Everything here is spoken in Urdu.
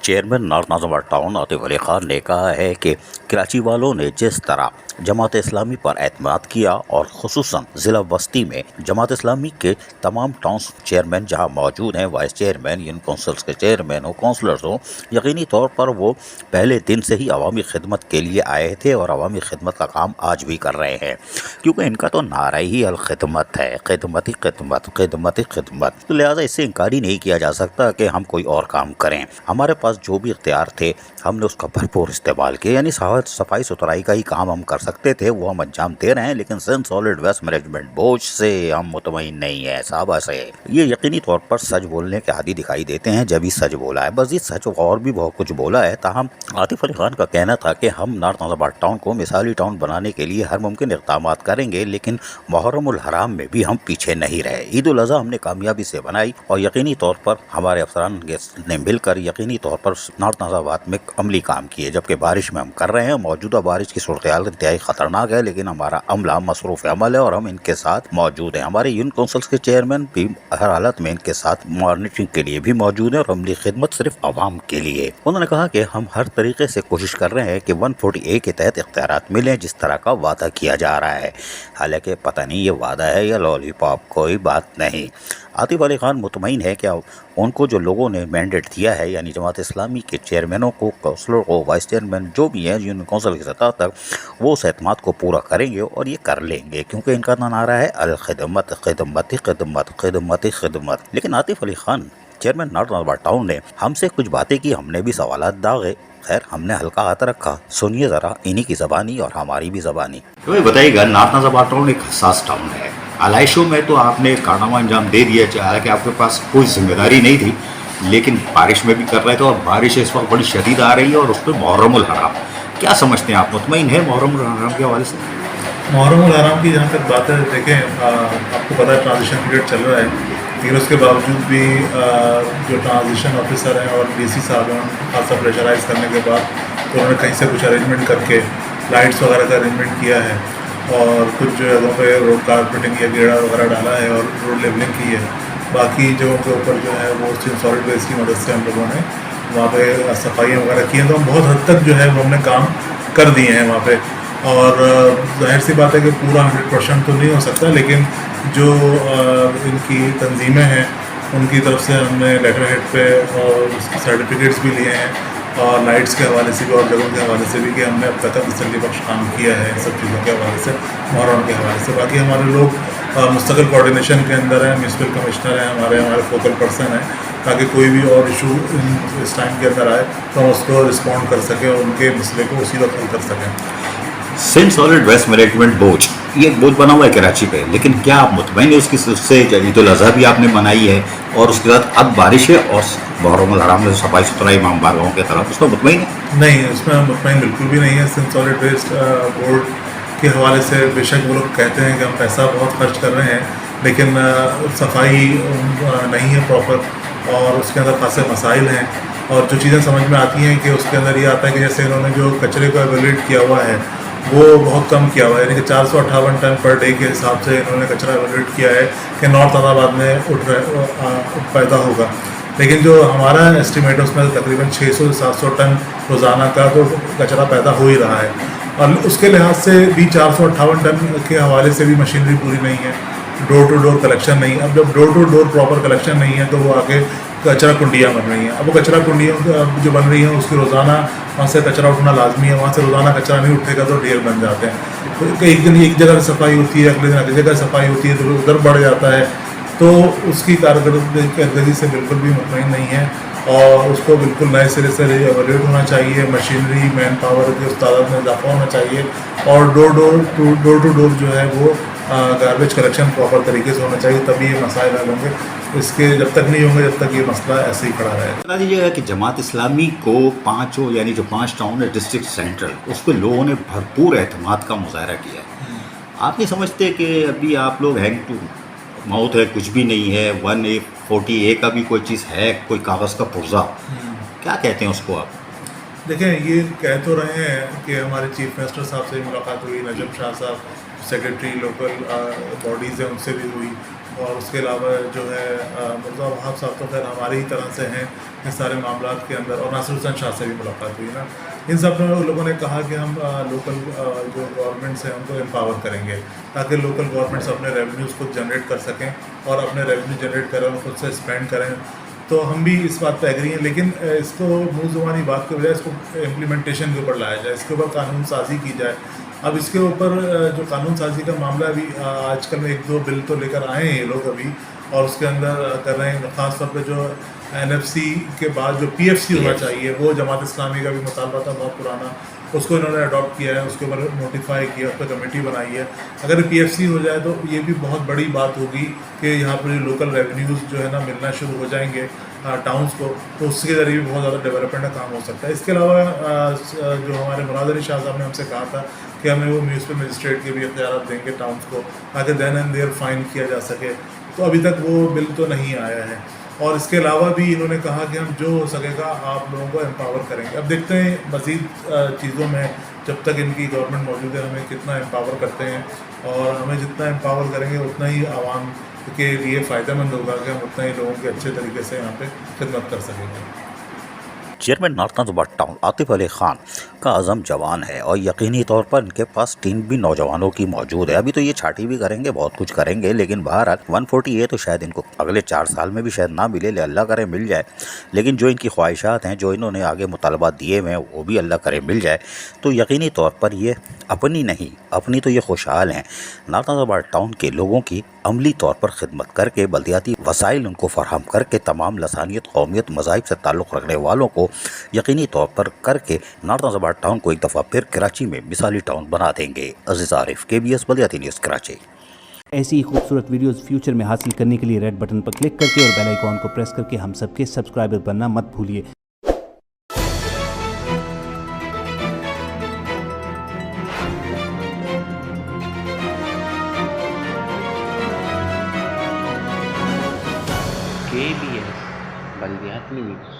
Chairman north Nazma town Atif Ali Khan نے کہا ہے کہ کراچی والوں نے جس طرح جماعت اسلامی پر اعتماد کیا اور خصوصاً ضلع وسطی میں جماعت اسلامی کے تمام ٹاؤنز چیئرمین جہاں موجود ہیں، وائس چیئرمین، یونین کونسلز کے چیئرمین ہوں، کونسلرز ہوں، یقینی طور پر وہ پہلے دن سے ہی عوامی خدمت کے لیے آئے تھے اور عوامی خدمت کا کام آج بھی کر رہے ہیں، کیونکہ ان کا تو نعرہ ہی الخدمت ہے، خدمت ہی خدمت، خدمت ہی خدمت، تو لہٰذا اس سے انکار ہی نہیں کیا جا سکتا کہ ہم کوئی اور کام کریں۔ ہمارے پاس جو بھی اختیار تھے ہم نے اس کا بھرپور استعمال کیا، یعنی صفائی ستھرائی کا ہی کام ہم کر سکتے تھے، وہ ہم انجام دے رہے ہیں، لیکن سین سالڈ ویسٹ مینجمنٹ بورڈ سے ہم مطمئن نہیں ہیں صحابہ سے۔ یہ یقینی طور پر سچ بولنے کے عادی دکھائی دیتے ہیں جب ہی سچ بولا ہے، بس یہ سچ اور بھی بہت کچھ بولا ہے۔ تاہم عاطف علی خان کا کہنا تھا کہ ہم نارتھ نازمہ ٹاؤن کو مثالی ٹاؤن بنانے کے لیے ہر ممکن اقدامات کریں گے، لیکن محرم الحرام میں بھی ہم پیچھے نہیں رہے۔ عید الاضحیٰ ہم نے کامیابی سے بنائی اور یقینی طور پر ہمارے افسران نے مل کر یقینی طور پر نارتھ نازمہ میں عملی کام کیے، جبکہ بارش میں ہم کر رہے ہیں۔ موجودہ بارش کی صورتحال انتہائی خطرناک ہے، لیکن ہمارا عملہ مصروف عمل ہے اور ہم ان کے ساتھ موجود ہیں۔ ہمارے یونین کونسلز کے چیئرمین بھی ہر حالت میں ان کے ساتھ مانیٹرنگ کے لیے بھی موجود ہیں اور عملی خدمت صرف عوام کے لیے۔ انہوں نے کہا کہ ہم ہر طریقے سے کوشش کر رہے ہیں کہ 140A کے تحت اختیارات ملیں جس طرح کا وعدہ کیا جا رہا ہے، حالانکہ پتہ نہیں یہ وعدہ ہے یا لالی پاپ، کوئی بات نہیں۔ عاطف علی خان مطمئن ہے کہ ان کو جو لوگوں نے مینڈیٹ دیا ہے، یعنی جماعت اسلامی کے چیئرمینوں کو، کونسلر کو، وائس چیئرمین جو بھی ہیں یونین کونسل کی سطح تک، وہ اس اعتماد کو پورا کریں گے اور یہ کر لیں گے، کیونکہ ان کا نعرہ ہے الخدمت، خدمت خدمت، خدمت خدمت۔ لیکن Atif Ali Khan chairman north Nazma town نے ہم سے کچھ باتیں کی، ہم نے بھی سوالات داغے، خیر ہم نے ہلکا ہاتھ رکھا۔ سنیے ذرا انہی کی زبانی اور ہماری بھی زبانی۔ بتائیے گا، نارتھ نازمہ ٹاؤن ایک حساس ٹاؤن ہے، علائشوں میں تو آپ نے کارنامہ انجام دے دیا، حالانکہ آپ کے پاس کوئی ذمہ داری نہیں تھی، لیکن بارش میں بھی کر رہے تھے اور بارش اس وقت بڑی شدید آ رہی ہے اور اس پہ محرم الحرام، کیا سمجھتے ہیں آپ؟ مطمئن ہے محرم الحرام کے حوالے سے؟ محرم الحرام کی جہاں تک بات ہے، دیکھیں آپ کو پتہ ہے ٹرانزیشن پیریڈ چل رہا ہے، لیکن اس کے باوجود بھی جو ٹرانزیشن آفیسر ہیں اور ڈی سی صاحب ہیں، خاصا پریشرائز کرنے کے بعد تو انہوں نے کہیں سے کچھ ارینجمنٹ کر کے لائٹس وغیرہ کا ارینجمنٹ کیا ہے اور کچھ جگہوں پہ روڈ کارپیٹنگ یا گیڑا وغیرہ ڈالا ہے اور روڈ لیولنگ کی ہے۔ باقی جگہوں کے اوپر جو ہے وہ سالڈ ویسٹ کی مدد سے ہم لوگوں نے وہاں پہ صفائیاں وغیرہ کی ہیں، تو ہم بہت حد تک جو ہے وہ ہم نے کام کر دیے ہیں وہاں پہ، اور ظاہر سی بات ہے کہ پورا 100% تو نہیں ہو سکتا، لیکن جو ان کی تنظیمیں ہیں ان کی طرف سے ہم نے لیٹر ہیڈ پہ اور اس کی سرٹیفکیٹس بھی لیے ہیں، اور لائٹس کے حوالے سے بھی اور جگہوں کے حوالے سے بھی کہ ہم نے اب تک تسلی بخش کام کیا ہے ان سب چیزوں کے حوالے سے، محرم کے حوالے سے۔ باقی ہمارے لوگ مستقل کوارڈینیشن کے اندر ہیں، میونسپل کمشنر ہیں ہمارے فوکل پرسن ہیں، تاکہ کوئی بھی اور ایشو اس ٹائم کے اندر آئے تو ہم اس کو رسپونڈ کر سکیں اور ان کے مسئلے کو اسی وقت حل کر سکیں۔ سین سالڈ ویسٹ مینجمنٹ بورڈ، یہ ایک بورڈ بنا ہوا ہے کراچی پہ، لیکن کیا آپ مطمئن ہیں اس کی سے؟ عید الاضحیٰ بھی آپ نے منائی ہے اور اس کے بعد اب بارش ہے اور محرم الحرام میں صفائی ستھرائی امام بارگاہوں کی طرف، اس میں مطمئن ہے؟ نہیں، اس میں مطمئن بالکل بھی نہیں ہے۔ سین سالڈ ویسٹ بورڈ کے حوالے سے بے شک وہ لوگ کہتے ہیں کہ ہم پیسہ بہت خرچ کر رہے ہیں، لیکن صفائی نہیں ہے پراپر اور اس کے اندر خاصے مسائل ہیں، اور جو چیزیں سمجھ میں آتی ہیں کہ اس کے اندر یہ آتا ہے کہ جیسے انہوں نے جو کچرے کو ایویلیٹ کیا ہوا ہے وہ بہت کم کیا ہوا ہے، یعنی کہ 458 ٹن پر ڈے کے حساب سے انہوں نے کچرا ایویلیٹ کیا ہے کہ نارتھ آباد میں پیدا ہوگا، لیکن جو ہمارا اسٹیمیٹ ہے اس میں تقریباً 600 سے 700 ٹن روزانہ کا تو کچرا پیدا ہو ہی رہا ہے، اور اس کے لحاظ سے بھی 458 ٹن کے حوالے سے بھی مشینری پوری نہیں ہے، ڈور ٹو ڈور کلیکشن نہیں ہے۔ اب جب ڈور ٹو ڈور پراپر کلیکشن نہیں ہے تو وہ آگے کچرا کنڈیاں بن رہی ہیں، اب وہ کچرا کنڈیاں جو بن رہی ہیں اس کی روزانہ وہاں سے کچرا اٹھنا لازمی ہے، وہاں سے روزانہ کچرا نہیں اٹھے گا تو ڈھیر بن جاتے ہیں، ایک دن ایک جگہ صفائی ہوتی ہے، اگلے دن اگلی جگہ صفائی ہوتی ہے تو ادھر بڑھ جاتا ہے، تو اس کی کارکردگی سے بالکل بھی مطمئن نہیں ہے، اور اس کو بالکل نئے سرے سے ایویلیٹ ہونا چاہیے، مشینری مین پاور کی اس تعداد میں اضافہ ہونا چاہیے، اور ڈور ٹو ڈور جو ہے وہ گاربیج کلیکشن پراپر طریقے سے ہونا چاہیے، تبھی یہ مسائل حل ہوں گے۔ اس کے جب تک نہیں ہوں گے جب تک یہ مسئلہ ایسے ہی کھڑا رہے گا۔ بتا دیجیے گا کہ جماعت اسلامی کو یعنی جو 5 ٹاؤن ہے ڈسٹرکٹ سینٹرل، اس پہ لوگوں نے بھرپور اعتماد کا مظاہرہ کیا ہے، آپ نہیں سمجھتے کہ ابھی آپ لوگ ہینگ ٹو موت ہے، کچھ بھی نہیں ہے، 140A کا بھی کوئی چیز ہے، کوئی کاغذ کا پرزہ، کیا کہتے ہیں اس کو آپ؟ دیکھیں، یہ کہہ تو رہے ہیں کہ ہمارے چیف منسٹر صاحب سے ملاقات ہوئی، نجم شاہ صاحب سیکرٹری لوکل باڈیز ہیں ان سے بھی ہوئی، اور اس کے علاوہ جو ہے مرزا وہاب صاحب تو خیر ہماری ہی طرح سے ہیں ان سارے معاملات کے اندر، اور ناصر حسین شاہ سے بھی ملاقات ہوئی نا. ان سب لوگوں نے کہا کہ ہم لوکل جو گورنمنٹس ہیں ان کو امپاور کریں گے تاکہ لوکل گورنمنٹس اپنے ریونیوز خود جنریٹ کر سکیں اور اپنے ریونیو جنریٹ کریں اور خود سے اسپینڈ کریں. تو ہم بھی اس بات پہ ایگری ہیں، لیکن اس کو منہ زبانی بات کے بجائے اس کو امپلیمنٹیشن کے اوپر لایا جائے، اس کے اوپر قانون سازی کی جائے. اب اس کے اوپر جو قانون سازی کا معاملہ ابھی آج کل میں 1-2 بل تو لے کر آئے ہیں یہ لوگ ابھی، اور اس کے اندر کر رہے ہیں. خاص طور پہ جو NFC کے بعد جو PFC ہونا چاہیے، وہ جماعت اسلامی کا بھی مطالبہ تھا بہت پرانا، اس کو انہوں نے اڈاپٹ کیا ہے، اس کے اوپر نوٹیفائی کیا، اس پہ کمیٹی بنائی ہے. اگر PFC ہو جائے تو یہ بھی بہت بڑی بات ہوگی کہ یہاں پر جو لوکل ریونیوز جو ہے نا ملنا شروع ہو جائیں گے ٹاؤنس کو، تو اس کے ذریعے بھی بہت زیادہ ڈیولپمنٹ کا کام ہو سکتا ہے. اس کے علاوہ جو ہمارے مراد علی شاہ صاحب نے ہم سے کہا تھا کہ ہمیں وہ میونسپل مجسٹریٹ کے بھی اختیارات دیں گے ٹاؤنس کو تاکہ دین اینڈ دیئر فائن کیا جا سکے، تو ابھی تک وہ بل تو نہیں آیا ہے. اور اس کے علاوہ بھی انہوں نے کہا کہ ہم جو ہو سکے گا آپ لوگوں کو امپاور کریں گے. اب دیکھتے ہیں مزید چیزوں میں جب تک ان کی گورنمنٹ موجود ہے ہمیں کتنا امپاور کرتے ہیں، اور ہمیں جتنا امپاور کریں گے اتنا ہی عوام کے لیے فائدہ مند ہوگا کہ ہم اتنا ہی لوگوں کے اچھے طریقے سے یہاں پہ خدمت کر سکیں گے. چیئرمین نارتھن زبا ٹاؤن عاطف علی خان کا عزم جوان ہے اور یقینی طور پر ان کے پاس ٹیم بھی نوجوانوں کی موجود ہے. ابھی تو یہ چھاٹی بھی کریں گے، بہت کچھ کریں گے، لیکن بہرحال 140 تو شاید ان کو اگلے 4 سال میں بھی شاید نہ ملے، اللہ کرے مل جائے. لیکن جو ان کی خواہشات ہیں، جو انہوں نے آگے مطالبات دیے ہوئے ہیں، وہ بھی اللہ کرے مل جائے. تو یقینی طور پر یہ اپنی نہیں، اپنی تو یہ خوشحال ہیں. نارتھن زبا ٹاؤن کے لوگوں کی عملی طور پر خدمت کر کے، بلدیاتی وسائل ان کو فراہم کر کے، تمام لسانیت، قومیت، مذاہب سے تعلق رکھنے والوں کو یقینی طور پر کر کے نارتھن زبا ٹاؤن کو ایک دفعہ پھر کراچی میں مثالی ٹاؤن بنا دیں گے. عزیز عارف، KBS بلدیاتی نیوز، کراچی. ایسی ہی خوبصورت ویڈیوز فیوچر میں حاصل کرنے کے لیے ریڈ بٹن پر کلک کر کے اور بیل آئیکن کو پریس کر کے ہم سب کے سبسکرائبر بننا مت بھولیے. KBS بلدیاتی نیوز.